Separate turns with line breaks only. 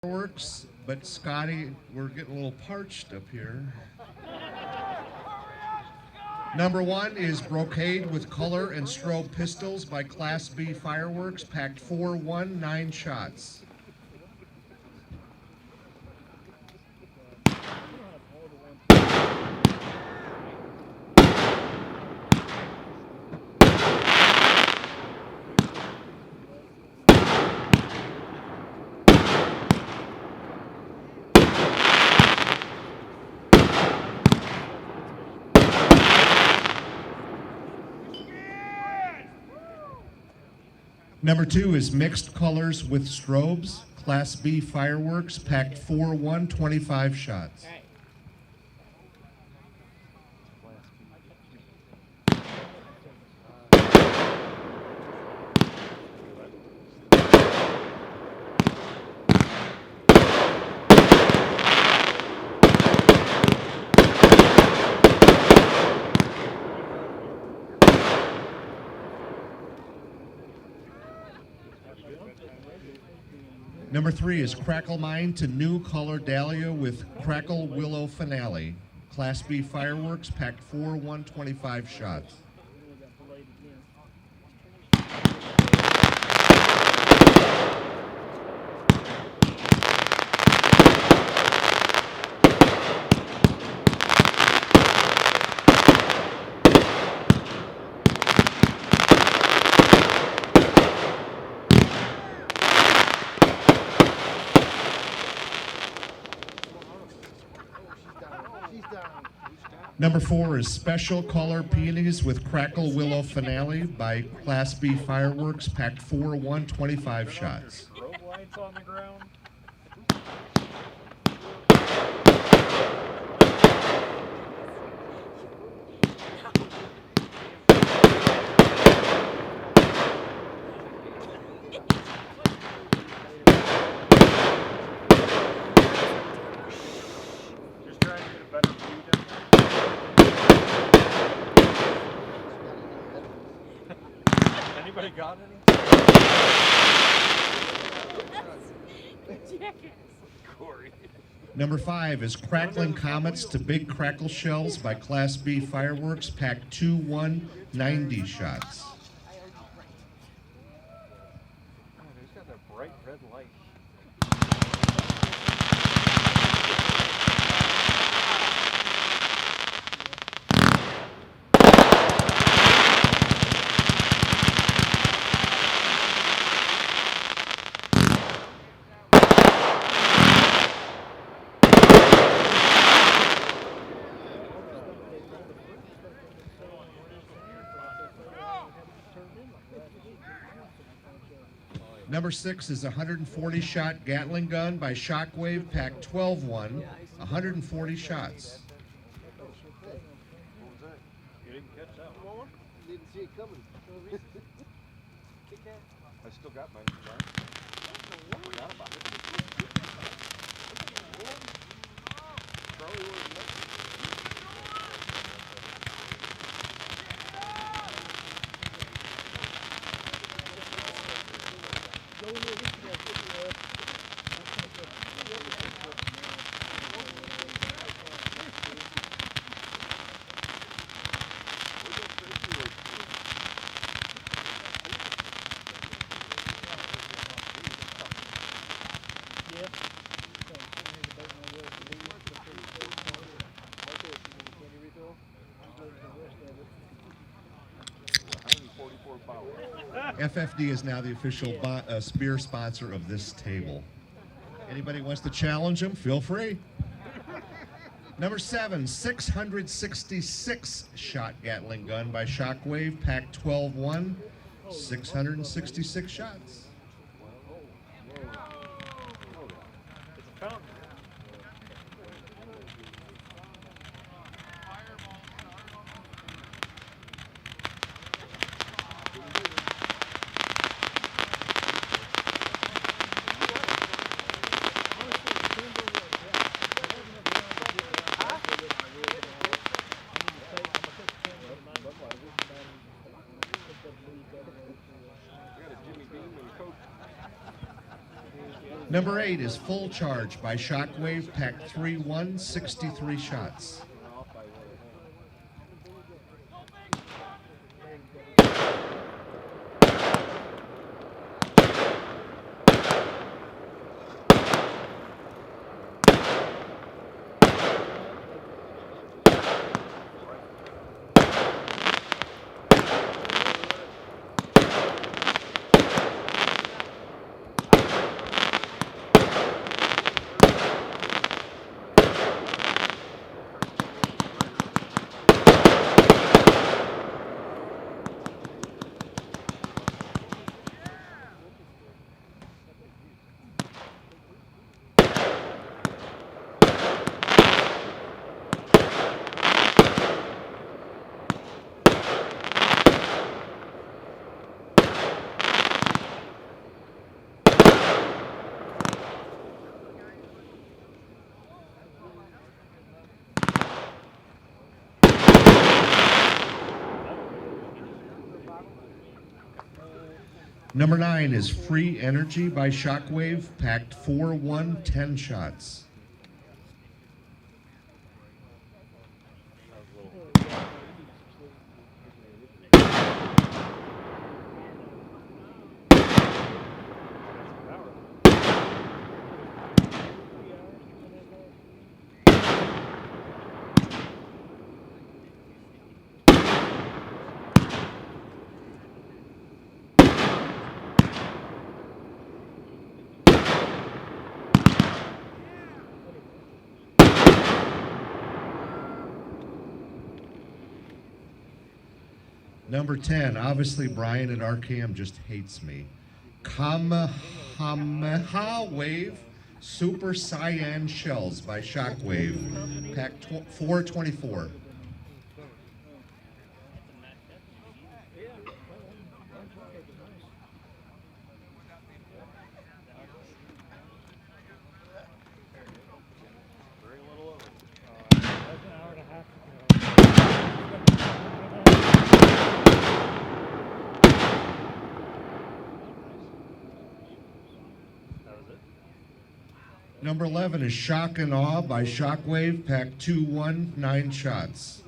Fireworks, but Scotty, we're getting a little parched up here. Number 1 is Brocade with color and strobe pistils by Class B Fireworks, packed 4-1, 9 shots. Number 2 is mixed colors with strobes, Class B Fireworks, packed 4-1, 25 shots. Number 3 is Crackle Mine to new color Dahlia with Crackle Willow finale. Class B Fireworks, packed 4-1, 25 shots. Number 4 is Special Color Peonies with Crackle Willow Finale by Class B Fireworks, packed 4-1, 25 shots.
Strobe lights on the ground. Just trying to get a better view down there. Anybody got any? Corey.
Number 5 is Crackling Comets to Big Crackle Shells by Class B Fireworks, packed 2-1, 90 shots.
Oh, he's got that bright red light.
Number 6 is a 140-shot Gatling gun by Shockwave, packed 12-1, 140 shots.
You didn't catch that one?
Didn't see it coming.
I still got mine. Forgot about it. Charlie was next.
FFD is now the official spear sponsor of this table. Anybody wants to challenge them, feel free. Number 7, 666-shot Gatling gun by Shockwave, packed 12-1, 666 shots.
It's a fountain.
Number 8 is Full Charge by Shockwave, pack 3-1, 63 shots. Number 9 is Free Energy by Shockwave, packed 4-1, 10 shots. Number 10, obviously Brian at RKM just hates me. Kamehameha Wave Super Saiyan Shells by Shockwave, pack 424. Number 11 is Shock and Awe by Shockwave, pack 2-1, 9 shots.